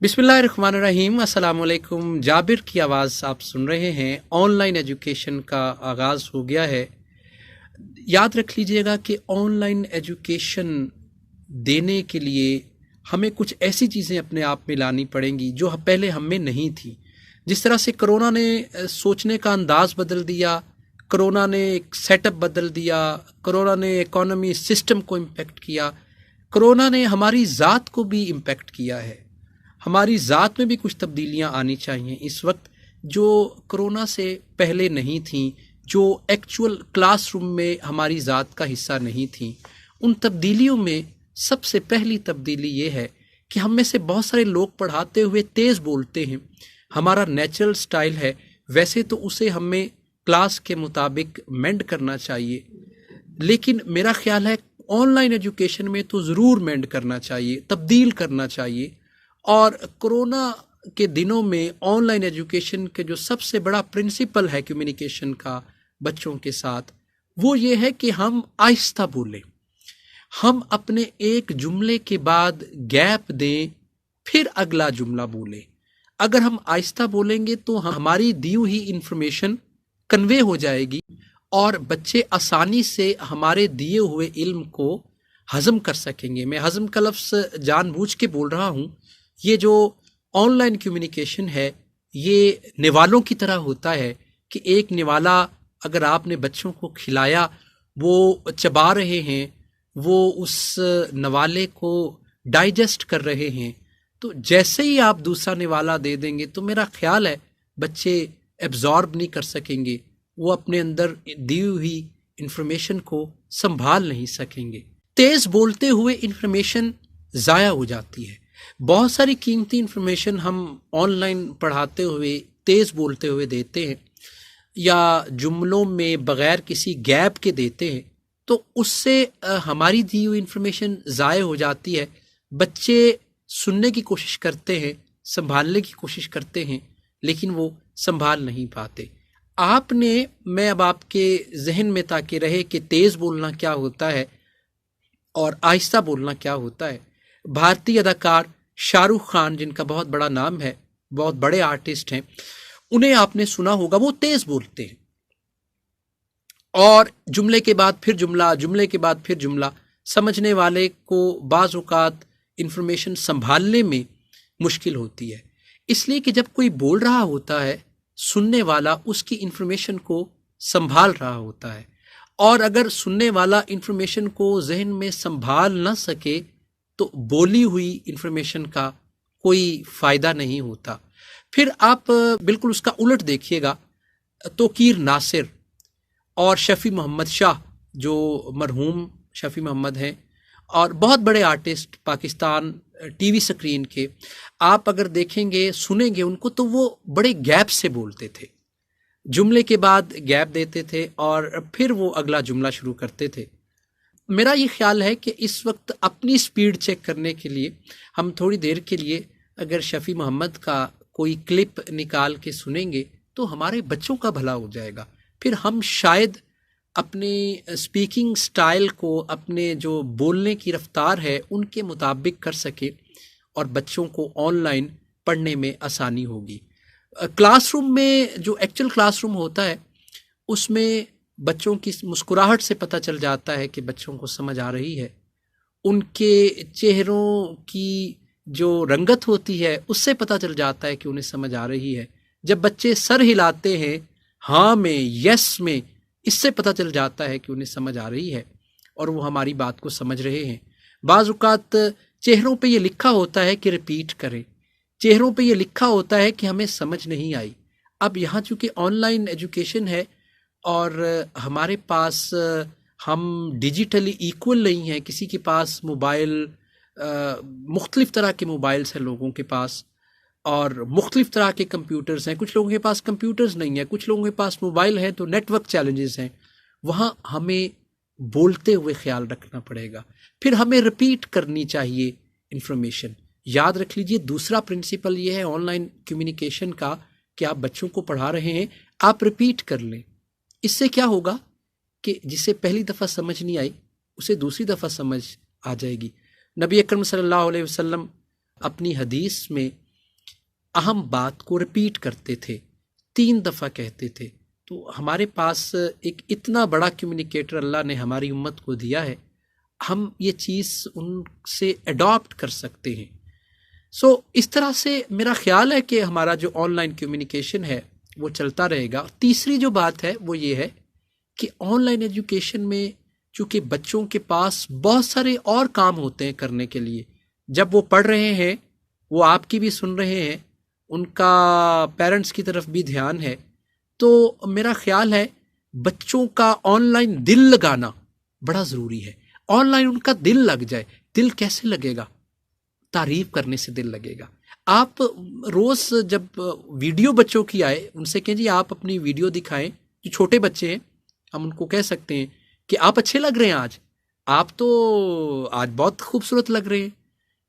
बिस्मिल्लाहिर्रहमानिर्रहीम। अस्सलाम वालेकुम। जाबिर की आवाज़ आप सुन रहे हैं। ऑनलाइन एजुकेशन का आगाज़ हो गया है। याद रख लीजिएगा कि ऑनलाइन एजुकेशन देने के लिए हमें कुछ ऐसी चीज़ें अपने आप में लानी पड़ेंगी जो पहले हम में नहीं थी। जिस तरह से कोरोना ने सोचने का अंदाज़ बदल दिया, कोरोना ने एक सेटअप बदल दिया, कोरोना ने इकोनॉमी सिस्टम को इम्पेक्ट किया, कोरोना ने हमारी ज़ात को भी इम्पेक्ट किया है। हमारी ज़ात में भी कुछ तब्दीलियां आनी चाहिए इस वक्त जो कोरोना से पहले नहीं थीं, जो एक्चुअल क्लासरूम में हमारी ज़ात का हिस्सा नहीं थीं। उन तब्दीलियों में सबसे पहली तब्दीली ये है कि हम में से बहुत सारे लोग पढ़ाते हुए तेज़ बोलते हैं। हमारा नेचुरल स्टाइल है, वैसे तो उसे हमें क्लास के मुताबिक मेंड करना चाहिए, लेकिन मेरा ख्याल है ऑनलाइन एजुकेशन में तो ज़रूर मेंड करना चाहिए, तब्दील करना चाहिए। और कोरोना के दिनों में ऑनलाइन एजुकेशन के जो सबसे बड़ा प्रिंसिपल है कम्युनिकेशन का बच्चों के साथ, वो ये है कि हम आहिस्ता बोलें, हम अपने एक जुमले के बाद गैप दें, फिर अगला जुमला बोलें। अगर हम आहिस्ता बोलेंगे तो हमारी दी हुई इंफॉर्मेशन कन्वे हो जाएगी और बच्चे आसानी से हमारे दिए हुए इल्म को हज़म कर सकेंगे। मैं हज़म का लफ्ज़ जानबूझ के बोल रहा हूँ। ये जो ऑनलाइन कम्युनिकेशन है ये निवालों की तरह होता है कि एक निवाला अगर आपने बच्चों को खिलाया, वो चबा रहे हैं, वो उस नवाले को डाइजेस्ट कर रहे हैं, तो जैसे ही आप दूसरा निवाला दे देंगे तो मेरा ख्याल है बच्चे एब्जॉर्ब नहीं कर सकेंगे, वो अपने अंदर दी हुई इंफॉर्मेशन को संभाल नहीं सकेंगे। तेज़ बोलते हुए इंफॉर्मेशन ज़ाया हो जाती है। बहुत सारी कीमती इंफॉर्मेशन हम ऑनलाइन पढ़ाते हुए तेज़ बोलते हुए देते हैं या जुमलों में बग़ैर किसी गैप के देते हैं, तो उससे हमारी दी हुई इंफॉर्मेशन ज़ाया हो जाती है। बच्चे सुनने की कोशिश करते हैं, संभालने की कोशिश करते हैं, लेकिन वो संभाल नहीं पाते। मैं अब आपके जहन में ताकि रहे कि तेज़ बोलना क्या होता है और आहिस्ता बोलना क्या होता है। भारतीय अदाकार शाहरुख खान, जिनका बहुत बड़ा नाम है, बहुत बड़े आर्टिस्ट हैं, उन्हें आपने सुना होगा, वो तेज़ बोलते हैं और जुमले के बाद फिर जुमला, जुमले के बाद फिर जुमला। समझने वाले को बाज़ औक़ात इंफॉर्मेशन संभालने में मुश्किल होती है, इसलिए कि जब कोई बोल रहा होता है, सुनने वाला उसकी इंफॉर्मेशन को संभाल रहा होता है, और अगर सुनने वाला इंफॉर्मेशन को जहन में संभाल ना सके तो बोली हुई इंफॉर्मेशन का कोई फ़ायदा नहीं होता। फिर आप बिल्कुल उसका उलट देखिएगा, तोकीर नासिर और शफ़ी मोहम्मद शाह, जो मरहूम शफ़ी मोहम्मद हैं और बहुत बड़े आर्टिस्ट पाकिस्तान टीवी स्क्रीन के, आप अगर देखेंगे सुनेंगे उनको तो वो बड़े गैप से बोलते थे, जुमले के बाद गैप देते थे और फिर वो अगला जुमला शुरू करते थे। मेरा ये ख्याल है कि इस वक्त अपनी स्पीड चेक करने के लिए हम थोड़ी देर के लिए अगर शफ़ी मोहम्मद का कोई क्लिप निकाल के सुनेंगे तो हमारे बच्चों का भला हो जाएगा। फिर हम शायद अपने स्पीकिंग स्टाइल को, अपने जो बोलने की रफ्तार है, उनके मुताबिक कर सके और बच्चों को ऑनलाइन पढ़ने में आसानी होगी। क्लासरूम में जो एक्चुअल क्लासरूम होता है उसमें बच्चों की मुस्कुराहट से पता चल जाता है कि बच्चों को समझ आ रही है। उनके चेहरों की जो रंगत होती है उससे पता चल जाता है कि उन्हें समझ आ रही है। जब बच्चे सर हिलाते हैं हाँ में, यस में, इससे पता चल जाता है कि उन्हें समझ आ रही है और वो हमारी बात को समझ रहे हैं। बाज़ औक़ात चेहरों पे ये लिखा होता है कि रिपीट करें, चेहरों पे ये लिखा होता है कि हमें समझ नहीं आई। अब यहाँ चूँकि ऑनलाइन एजुकेशन है और हमारे पास हम डिजिटली इक्वल नहीं हैं, किसी के पास मोबाइल, मुख्तलिफ़ तरह के मोबाइल्स हैं लोगों के पास और मुख्तलिफ़ तरह के कंप्यूटर्स हैं। कुछ लोगों के पास कंप्यूटर्स नहीं है, कुछ लोगों के पास मोबाइल है, तो नेटवर्क चैलेंजेस हैं। वहाँ हमें बोलते हुए ख्याल रखना पड़ेगा, फिर हमें रिपीट करनी चाहिए इंफॉर्मेशन। याद रख लीजिए, दूसरा प्रिंसिपल ये है ऑनलाइन कम्युनिकेशन का कि आप बच्चों को पढ़ा रहे हैं, आप रिपीट कर लें। इससे क्या होगा कि जिसे पहली दफ़ा समझ नहीं आई اسے دوسری دفعہ سمجھ آ جائے گی۔ نبی اکرم صلی اللہ علیہ وسلم اپنی حدیث میں اہم بات کو رپیٹ کرتے تھے، 3 دفعہ کہتے تھے۔ تو ہمارے پاس ایک اتنا بڑا کمیونیکیٹر اللہ نے ہماری امت کو دیا ہے، ہم یہ چیز ان سے اڈاپٹ کر سکتے ہیں۔ اس طرح سے میرا خیال ہے کہ ہمارا جو آن لائن کمیونیکیشن ہے وہ چلتا رہے گا۔ تیسری جو بات ہے وہ یہ ہے کہ آن لائن ایجوکیشن میں چونکہ بچوں کے پاس بہت سارے اور کام ہوتے ہیں کرنے کے لیے، جب وہ پڑھ رہے ہیں وہ آپ کی بھی سن رہے ہیں، ان کا پیرنٹس کی طرف بھی دھیان ہے، تو میرا خیال ہے بچوں کا آن لائن دل لگانا بڑا ضروری ہے۔ آن لائن ان کا دل لگ جائے۔ دل کیسے لگے گا؟ تعریف کرنے سے دل لگے گا۔ آپ روز جب ویڈیو بچوں کی آئے، ان سے کہیں جی آپ اپنی ویڈیو دکھائیں، جو چھوٹے بچے ہیں ہم ان کو کہہ سکتے ہیں کہ آپ اچھے لگ رہے ہیں، آپ تو آج بہت خوبصورت لگ رہے ہیں۔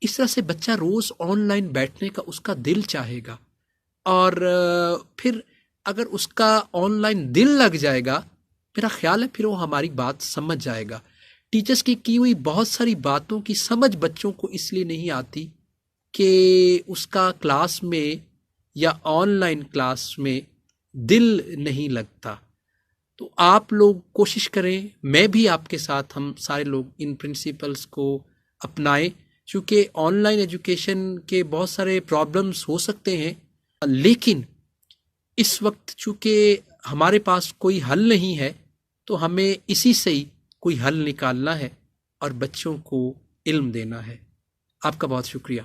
اس طرح سے بچہ روز آن لائن بیٹھنے کا اس کا دل چاہے گا، اور پھر اگر اس کا آن لائن دل لگ جائے گا، میرا خیال ہے پھر وہ ہماری بات سمجھ جائے گا۔ ٹیچرز کی ہوئی بہت ساری باتوں کی سمجھ بچوں کو اس لیے نہیں آتی کہ اس کا کلاس میں یا آن لائن کلاس میں دل نہیں لگتا۔ تو آپ لوگ کوشش کریں، میں بھی آپ کے ساتھ، ہم سارے لوگ ان پرنسپلز کو اپنائیں، چونکہ آن لائن ایجوکیشن کے بہت سارے پرابلمز ہو سکتے ہیں، لیکن اس وقت چونکہ ہمارے پاس کوئی حل نہیں ہے، تو ہمیں اسی سے ہی کوئی حل نکالنا ہے اور بچوں کو علم دینا ہے۔ آپ کا بہت شکریہ۔